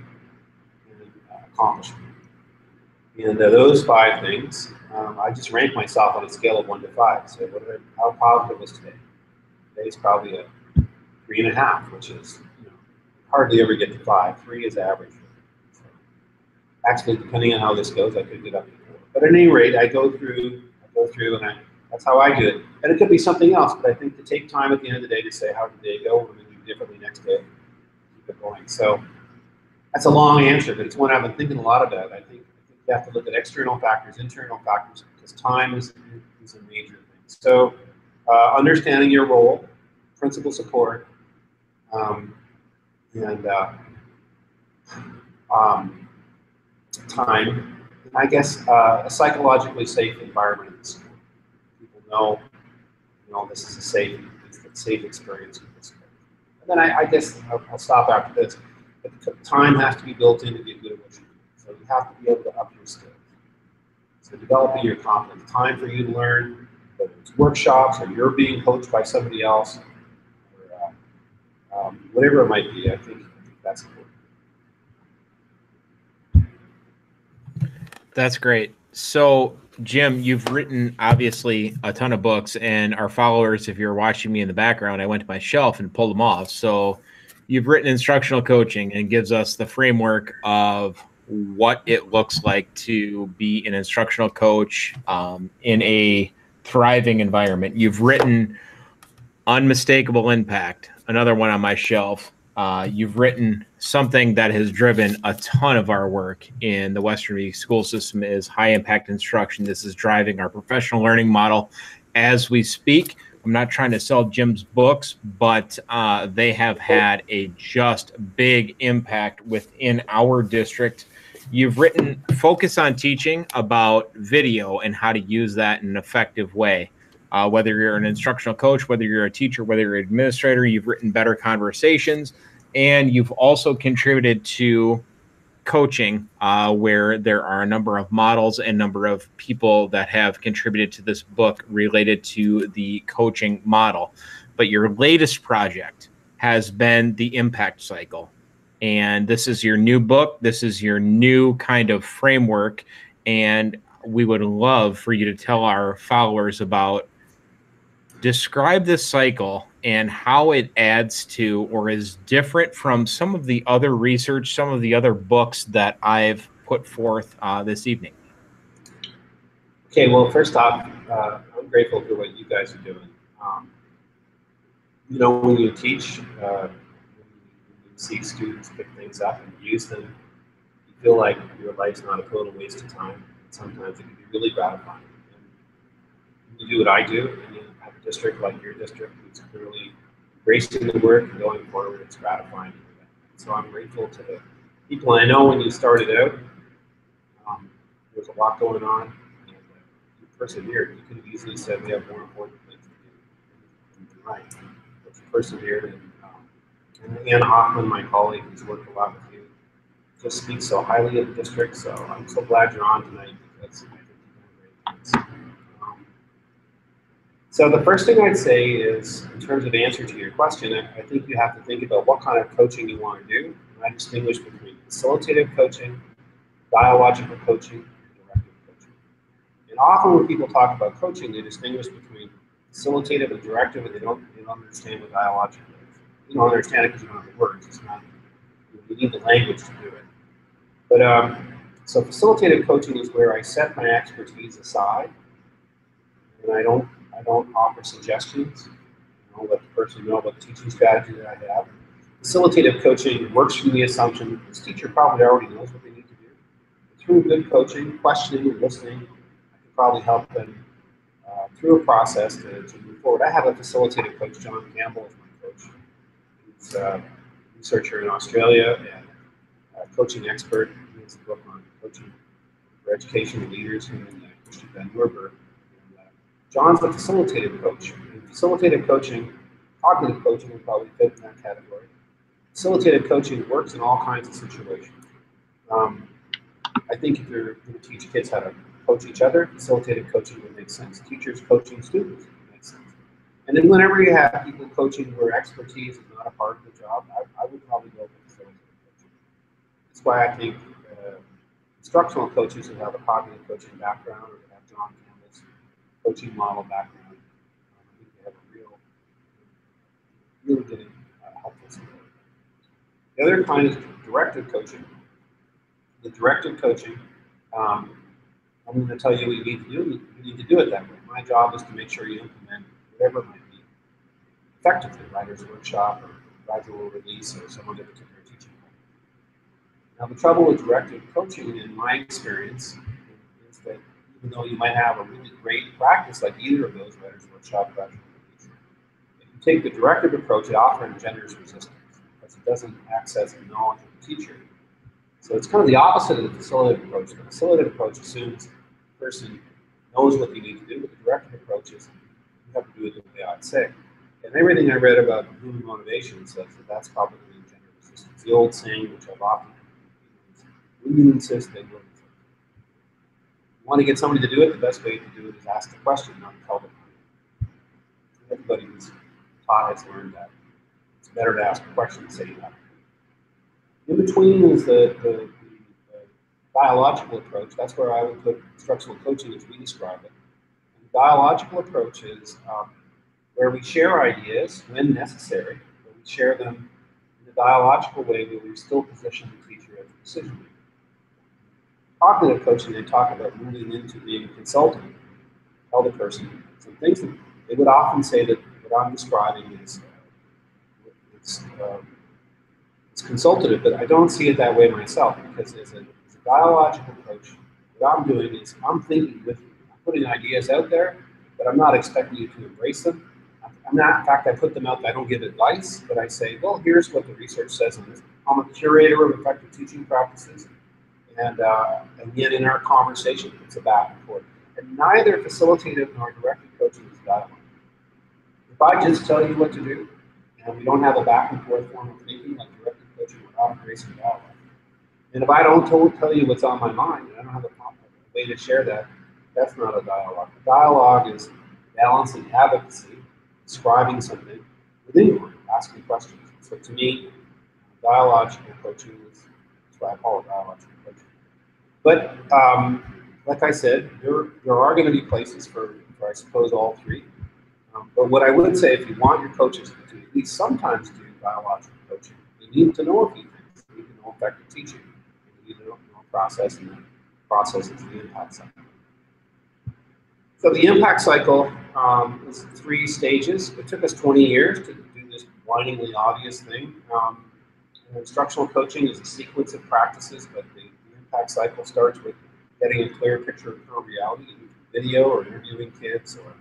and accomplishment. And those 5 things, I just rank myself on a scale of 1 to 5. So how positive was today? Today's probably a 3.5, which is, you know, hardly ever get to 5. 3 is average. So actually, depending on how this goes, I could get up to 4. But at any rate, I go through and that's how I do it. And it could be something else, but I think to take time at the end of the day to say, how did the day go? What am I going to do differently next day? Keep it going. So that's a long answer, but it's one I've been thinking a lot about. I think you have to look at external factors, internal factors, because time is a major thing. So understanding your role, principal support, and time, and I guess a psychologically safe environment in the school. People know, you know, this is a safe experience with this. And then I guess I'll stop after this. But time has to be built in to get good at what you do. So you have to be able to up your skills. So developing your confidence, time for you to learn, whether it's workshops or you're being coached by somebody else, or whatever it might be. I think that's important. That's great. So, Jim, you've written obviously a ton of books, and our followers, if you're watching me in the background, I went to my shelf and pulled them off. So you've written instructional coaching and gives us the framework of what it looks like to be an instructional coach in a thriving environment. You've written Unmistakable impact. Another one on my shelf. You've written something that has driven a ton of our work in the Western New York school system is high impact instruction. This is driving our professional learning model as we speak. I'm not trying to sell Jim's books, but they have had a just big impact within our district. You've written Focus on Teaching about video and how to use that in an effective way. Whether you're an instructional coach, whether you're a teacher, whether you're an administrator, you've written Better Conversations, and you've also contributed to coaching, where there are a number of models and number of people that have contributed to this book related to the coaching model. But your latest project has been the impact cycle. And this is your new book. This is your new kind of framework. And we would love for you to tell our followers about describe this cycle and how it adds to or is different from some of the other research, some of the other books that I've put forth this evening. Okay, well, first off, I'm grateful for what you guys are doing. You know, when you teach, when you see students pick things up and use them, you feel like your life's not a total waste of time. Sometimes it can be really gratifying. And when you do what I do, and you have a district like your district who's clearly embracing the work and going forward, it's gratifying. So I'm grateful to the people. I know when you started out, there was a lot going on, and you persevered. You could have easily said we have more important things to do. And you're right, but you persevered. And Ann Hoffman, my colleague, who's worked a lot with you, just speaks so highly of the district. So I'm so glad you're on tonight because I think you're doing great things. So the first thing I'd say is, in terms of answer to your question, I think you have to think about what kind of coaching you want to do. And I distinguish between facilitative coaching, dialogical coaching, and directive coaching. And often when people talk about coaching, they distinguish between facilitative and directive, and they don't understand what dialogical is. You don't understand it because you don't have the words. It's not, you need the language to do it. But so facilitative coaching is where I set my expertise aside, and I don't offer suggestions. I'll let the person know about the teaching strategy that I have. Facilitative coaching works from the assumption this teacher probably already knows what they need to do. Through good coaching, questioning, and listening, I can probably help them through a process to move forward. I have a facilitative coach, John Campbell, as my coach. He's a researcher in Australia and a coaching expert. He has a book on coaching for education and leaders here in Christian Vancouver. John's a facilitative coach. And facilitative coaching, cognitive coaching would probably fit in that category. Facilitative coaching works in all kinds of situations. I think if you're going to teach kids how to coach each other, facilitative coaching would make sense. Teachers coaching students would make sense. And then whenever you have people coaching where expertise is not a part of the job, I would probably go with facilitative coaching. That's why I think instructional coaches who have a cognitive coaching background or have John Campbell's coaching model background, I think they have a really good helpful support. The other kind is directive coaching. The directive coaching, I'm going to tell you what you need to do. You need to do it that way. My job is to make sure you implement whatever it might be effectively, writer's workshop or gradual release or some other particular teaching plan. Now, the trouble with directive coaching, in my experience, is that even though you might have a really great practice like either of those, writer's workshop, gradual release, if you take the directive approach, it often engenders resistance because it doesn't access the knowledge of the teacher. So it's kind of the opposite of the facilitative approach. The facilitative approach assumes the person knows what you need to do, but the directive approach is you have to do it the way I'd say. And everything I read about human motivation says that that's probably going to engender resistance. The old saying, which I've often heard, is when you insist, they will. You want to get somebody to do it, the best way to do it is ask the question, not tell them. Everybody who's taught has learned that. It's better to ask a question than say you have. In between is the dialogical approach. That's where I would put instructional coaching as we describe it. And the dialogical approach is where we share ideas when necessary, where we share them in a dialogical way where we still position the teacher as a decision maker. Cognitive coaching, they talk about moving into being a consultant, tell the person some things that they would often say that what what I'm describing is it's consultative, but I don't see it that way myself, because as a biological coach, what I'm doing is I'm thinking with you. I'm putting ideas out there, but I'm not expecting you to embrace them. I'm not, in fact, I put them out, I don't give advice, but I say, well, here's what the research says on this. I'm a curator of effective teaching practices, and yet in our conversation, it's a back and forth. And neither facilitative nor directed coaching is dialogue. If I just tell you what to do, and we don't have a back and forth form of thinking like directed coaching, we're not embracing dialogue. And if I don't tell you what's on my mind, and I don't have a way to share that, that's not a dialogue. A dialogue is balancing advocacy, describing something within you, asking questions. So to me, dialogical coaching is what I call it, dialogical coaching. But like I said, there are going to be places for I suppose all three. But what I would say, if you want your coaches to at least sometimes do biological coaching, you need to know a few things. You need to know effective teaching. You need to know process, and then process is the impact cycle. So the impact cycle is 3 stages. It took us 20 years to do this blindingly obvious thing. Instructional coaching is a sequence of practices, but the impact cycle starts with getting a clear picture of current reality, video or interviewing kids, or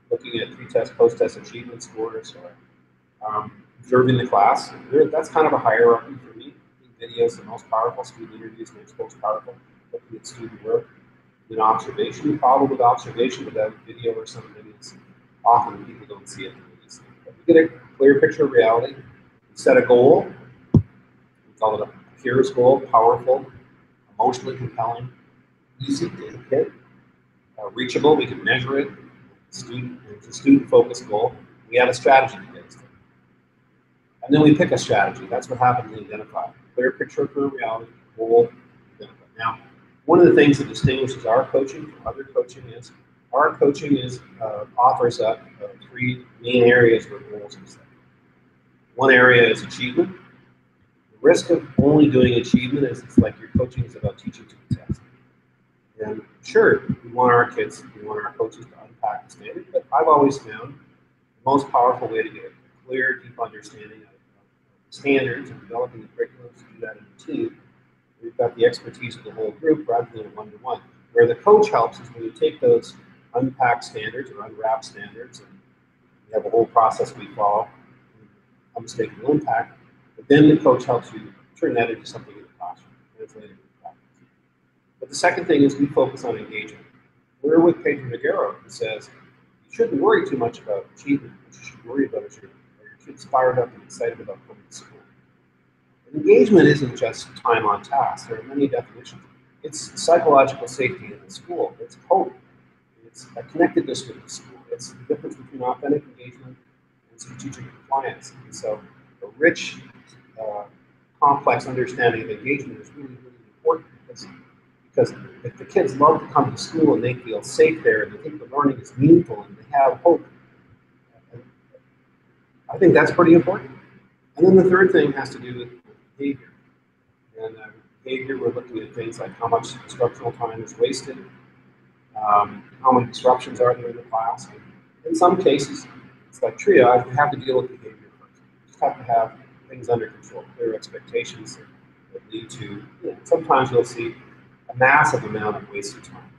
looking at pre-test, post-test achievement scores, or observing the class. That's kind of a hierarchy for me. Video is the most powerful, student interviews are the most powerful, looking at student work. Then observation, the problem with observation without video or something is often people don't see it. But we get a clear picture of reality, we set a goal, we call it a curious goal, powerful, emotionally compelling, easy to hit, reachable, we can measure it. It's a student-focused goal. We have a strategy to get us there. And then we pick a strategy. That's what happens in Identify. Clear picture of current reality, goal, Identify. Now, one of the things that distinguishes our coaching from other coaching is our coaching offers up 3 main areas where goals are set. One area is achievement. The risk of only doing achievement is it's like your coaching is about teaching to the test. And sure, we want our kids, we want our coaches to unpack the standard, but I've always found the most powerful way to get a clear, deep understanding of standards and developing the curriculum to do that in a team. We've got the expertise of the whole group rather than a one-to-one. Where the coach helps is when you take those unpacked standards or unwrapped standards, and we have a whole process we follow, unmistakable impact, but then the coach helps you turn that into something in the classroom, translate it into practice. But the second thing is we focus on engagement. We're with Pedro Noguero, who says you shouldn't worry too much about achievement. What you should worry about is your kids fired up and excited about coming to school. And engagement isn't just time on task. There are many definitions. It's psychological safety in the school. It's hope. It's a connectedness with the school. It's the difference between authentic engagement and strategic compliance. And so a rich, complex understanding of engagement is really, really important because if the kids love to come to school and they feel safe there and they think the learning is meaningful and they have hope, I think that's pretty important. And then the third thing has to do with behavior. And behavior, we're looking at things like how much instructional time is wasted, how many disruptions are there in the class. And in some cases, it's like triage, we have to deal with behavior first. We just have to have things under control, clear expectations that lead to, sometimes you'll see a massive amount of wasted time.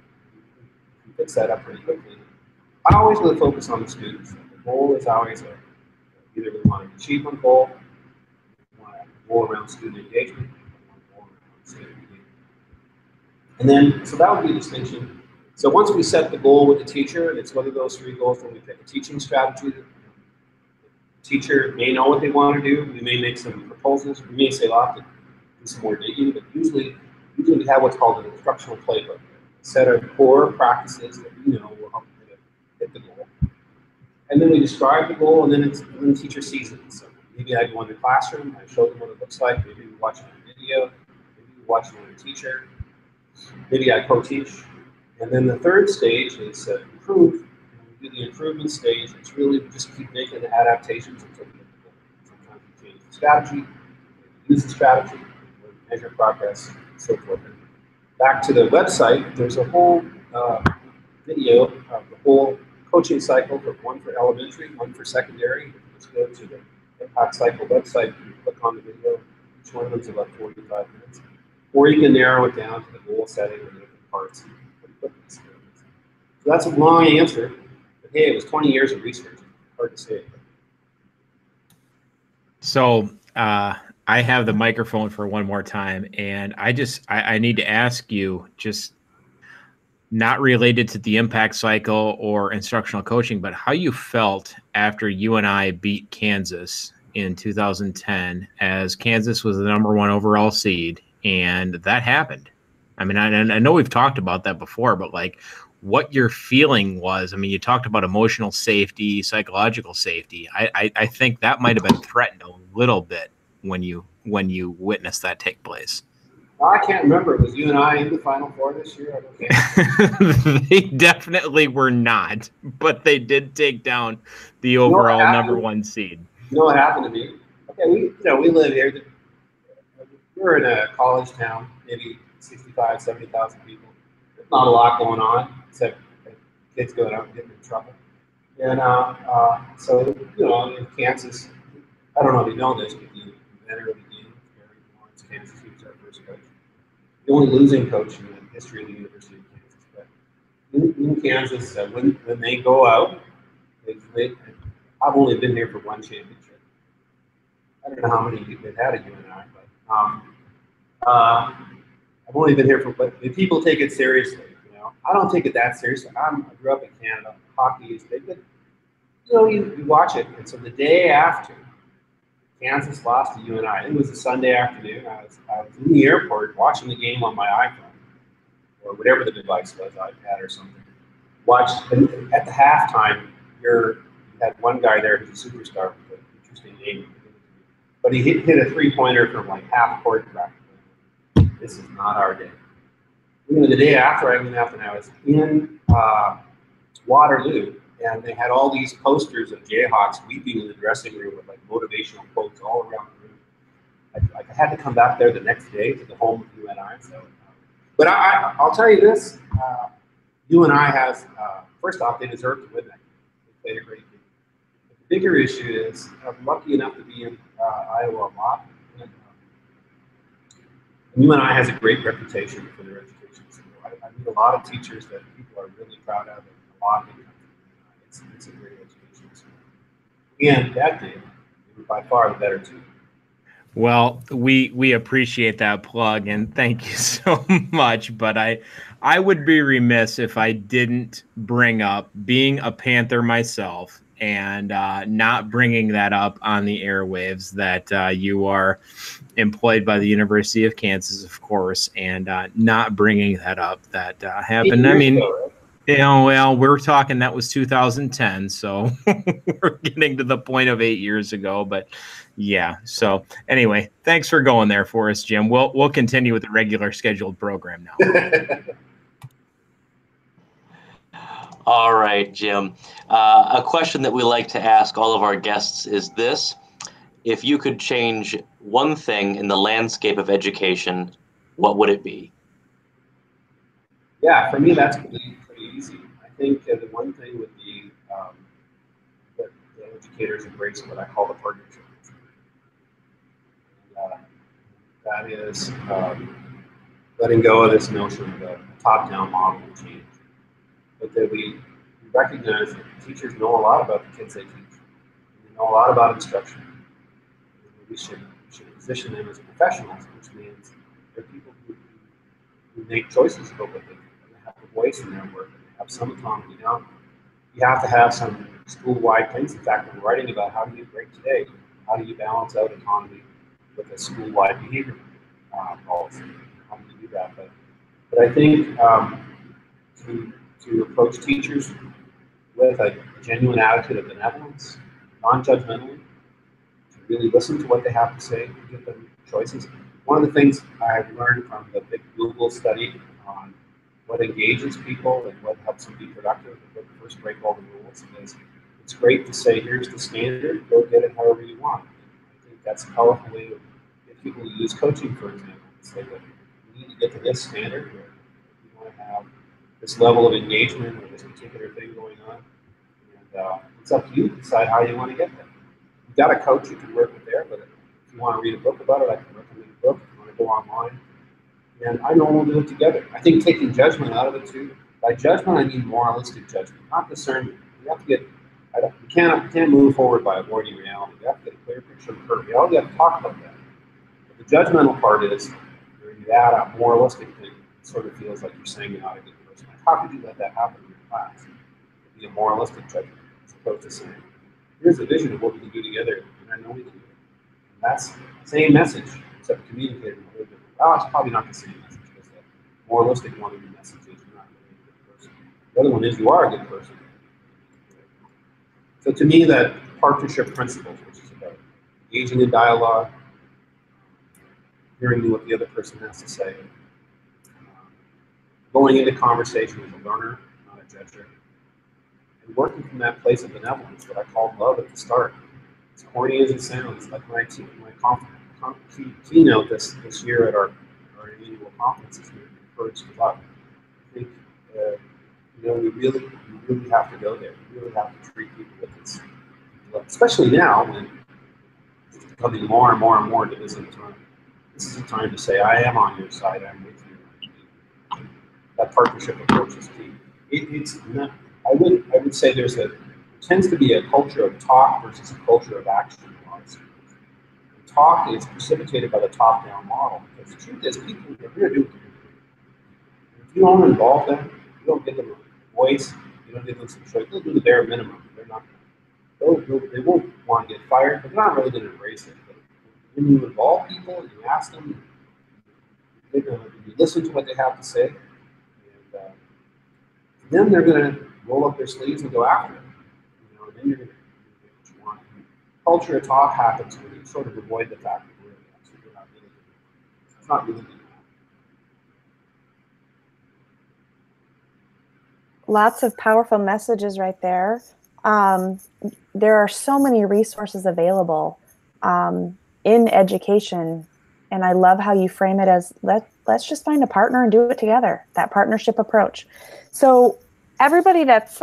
You fix that up pretty quickly. I always really focus on the students. The goal is always either we want an achievement goal, we want a goal around student engagement, we want a goal around student engagement. And then, so that would be a distinction. So once we set the goal with the teacher, and it's one of those 3 goals, then we pick a teaching strategy. The teacher may know what they want to do. We may make some proposals. We may say, well, I'll have to do some more digging, but usually we have what's called an instructional playbook. A set of core practices that we know will help you hit the goal. And then we describe the goal, and then the teacher sees it. So maybe I go in the classroom, I show them what it looks like. Maybe we watch it on video. Maybe we watch it on a teacher. Maybe I co-teach. And then the third stage is improve. And we do the improvement stage. It's really just keep making the adaptations until we get the goal. Sometimes we change the strategy, we use the strategy, we measure progress, and so forth. And back to the website, there's a whole video of the whole coaching cycle, one for elementary, one for secondary. Just go to the IAedChat cycle website, you click on the video. Each one of them is about 45 minutes. Or you can narrow it down to the goal setting and the different parts. So that's a long answer. But hey, it was 20 years of research. Hard to say. So I have the microphone for one more time, and I need to ask you, just not related to the impact cycle or instructional coaching, but how you felt after UNI beat Kansas in 2010, as Kansas was the #1 overall seed, and that happened. I mean, I know we've talked about that before, but like, what your feeling was. I mean, you talked about emotional safety, psychological safety. I think that might have been threatened a little bit when you witnessed that take place. I can't remember. Was you and I in the Final Four this year? I don't think. They definitely were not, but they did take down the overall #1 seed. You know what happened to me? Okay, we live here. We're in a college town, maybe 65, 70,000 people. There's not a lot going on except kids going out and getting in trouble. And so, in Kansas, I don't know if you know this, but the inventor of the game, Gary Lawrence, Kansas, he was our first coach. The only losing coach in the history of the University of Kansas. But in Kansas, when they go out, I've only been here for one championship. I don't know how many they've had at UNI, but I've only been here but people take it seriously. I don't take it that seriously. I grew up in Canada. Hockey is big, but you watch it. And so the day after Kansas lost to UNI, it was a Sunday afternoon. I was in the airport watching the game on my iPhone or whatever the device was, iPad or something. And at the halftime, you had one guy there who's a superstar with an interesting name, but he hit a 3-pointer from like half court back. This is not our day. The day after I went out, and I was in Waterloo, and they had all these posters of Jayhawks weeping in the dressing room with like motivational quotes all around the room. I had to come back there the next day to the home of UNI. So, but I'll tell you this: UNI has first off, they deserve to win that. They played a great game. But the bigger issue is I'm lucky enough to be in Iowa a lot. And UNI has a great reputation for their education. So I meet a lot of teachers that people are really proud of, and a lot of them come from UNI. It's a great education. So, and that day, they were by far the better team. Well, we appreciate that plug, and thank you so much. But I would be remiss if I didn't bring up being a Panther myself and not bringing that up on the airwaves, that you are employed by the University of Kansas, of course, and not bringing that up. That happened. I mean, well, we're talking that was 2010, so we're getting to the point of 8 years ago. But yeah, so anyway, thanks for going there for us, Jim. We'll continue with the regular scheduled program now. All right, Jim. A question that we like to ask all of our guests is this: if you could change one thing in the landscape of education, what would it be? Yeah, for me, that's pretty easy. I think the one thing would be that the educators embrace what I call the partnership. That is letting go of this notion of a top-down model of change. But that we recognize that teachers know a lot about the kids they teach. They know a lot about instruction. We should position them as professionals, which means they're people who make choices about what they do. They have a voice in their work, and they have some autonomy. Now, you have to have some school-wide things. In fact, we're writing about how do you break today? How do you balance out autonomy with a school-wide behavior policy? How do you do that? But I think to approach teachers with a genuine attitude of benevolence, non-judgmentally, to really listen to what they have to say, give them choices. One of the things I've learned from the big Google study on what engages people and what helps them be productive, and first break all the rules, is it's great to say, here's the standard, go get it however you want. I think that's a powerful way to get people to use coaching, for example, and say that we need to get to this standard, where we want to have this level of engagement or this particular thing going on. It's up to you to decide how you want to get there. You've got a coach you can work with there, but if you want to read a book about it, I can recommend a book. If you want to go online, and I know we'll do it together. I think taking judgment out of it too. By judgment, I mean moralistic judgment, not discernment. You have to get. You can't move forward by avoiding reality. You have to get a clear picture of the curve. You already have to talk about that. But the judgmental part is where you add a moralistic thing. It sort of feels like you're saying you're not a good person. Like, how could you let that happen in your class? It'd be a moralistic judgment as opposed to saying, here's a vision of what we can do together, and I know we can do it. And that's the same message, except communicated a little bit. Well, it's probably not the same message, because the moralistic one of the message is you're not really a good person. The other one is you are a good person. So to me, that partnership principles, which is about engaging in dialogue, hearing what the other person has to say, going into conversation as a learner, not a judger, and working from that place of benevolence, what I called love at the start. As corny as it sounds, like my keynote this year at our annual conference is encouraged to love. I think we really have to go there. We really have to treat people with this love, especially now when it's becoming more and more and more divisive time. This is a time to say, I am on your side. I'm with you. That partnership approach is key. It's not. I would say there tends to be a culture of talk versus a culture of action. Talk is precipitated by the top-down model, because the truth is, people are going to do what they're doing. If you don't involve them, you don't give them a voice, you don't give them some choice, they'll do the bare minimum. They're not. They won't want to get fired, but they're not really going to embrace it. But when you involve people and you ask them, you listen to what they have to say, and then they're going to roll up their sleeves and go after it. And then you're going to get what you want. Culture of talk happens when you sort of avoid the fact that you're not really doing it. It's not really doing it. Lots of powerful messages right there. There are so many resources available in education, and I love how you frame it as let's just find a partner and do it together, that partnership approach. So everybody that's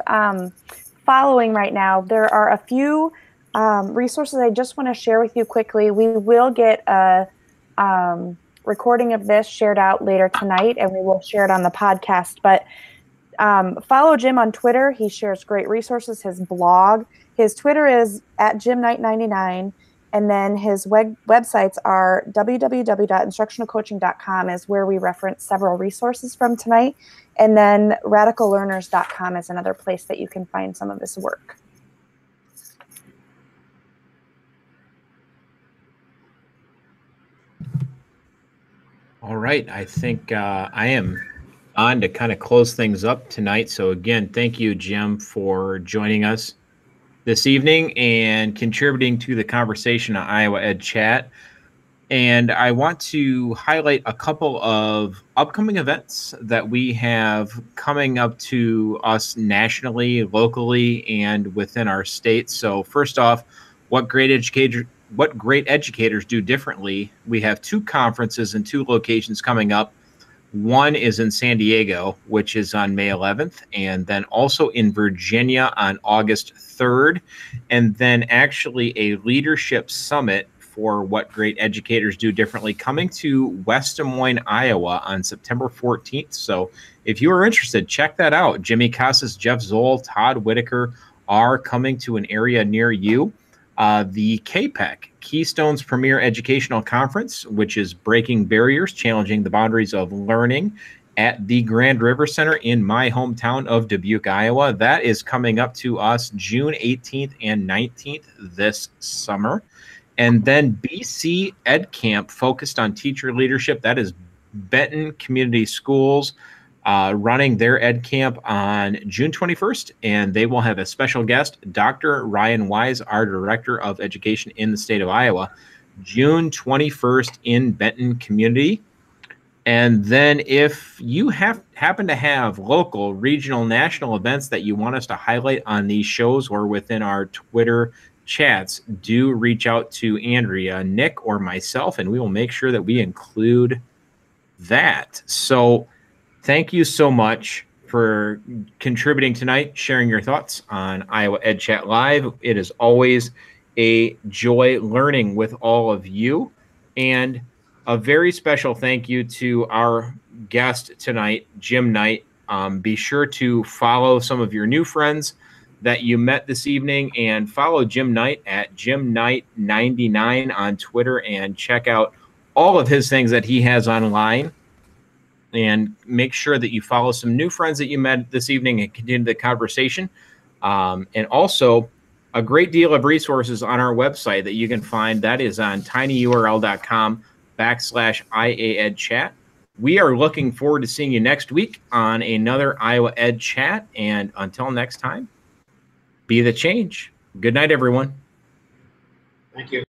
following right now, there are a few resources I just want to share with you quickly. We will get a recording of this shared out later tonight, and we will share it on the podcast. But follow Jim on Twitter. He shares great resources. His blog, his Twitter is @JimKnight99. And then his websites are www.instructionalcoaching.com is where we reference several resources from tonight. And then radicallearners.com is another place that you can find some of his work. All right. I think I am on to kind of close things up tonight. So again, thank you, Jim, for joining us this evening and contributing to the conversation on IAedChat. And I want to highlight a couple of upcoming events that we have coming up to us nationally, locally, and within our state. So first off, what great educators do differently. We have 2 conferences in 2 locations coming up. One is in San Diego, which is on May 11th, and then also in Virginia on August 3rd, and then actually a leadership summit for what great educators do differently coming to West Des Moines, Iowa on September 14th. So if you are interested, check that out. Jimmy Casas, Jeff Zoll, Todd Whitaker are coming to an area near you. The KPEC, Keystone's Premier Educational Conference, which is breaking barriers, challenging the boundaries of learning at the Grand River Center in my hometown of Dubuque, Iowa. That is coming up to us June 18th and 19th this summer. And then BC Ed Camp, focused on teacher leadership. That is Benton Community Schools running their Ed Camp on June 21st, and they will have a special guest, Dr. Ryan Wise, our Director of Education in the state of Iowa, June 21st in Benton Community. And then if you happen to have local, regional, national events that you want us to highlight on these shows or within our Twitter chats, do reach out to Andrea, Nick, or myself, and we will make sure that we include that. So thank you so much for for contributing tonight, sharing your thoughts on Iowa EdChat Live. It is always a joy learning with all of you. And a very special thank you to our guest tonight, Jim Knight. Be sure to follow some of your new friends that you met this evening, and follow Jim Knight at JimKnight99 on Twitter, and check out all of his things that he has online. And make sure that you follow some new friends that you met this evening and continue the conversation. And also a great deal of resources on our website that you can find. That is on tinyurl.com/IAedChat. We are looking forward to seeing you next week on another Iowa Ed Chat. And until next time, be the change. Good night, everyone. Thank you.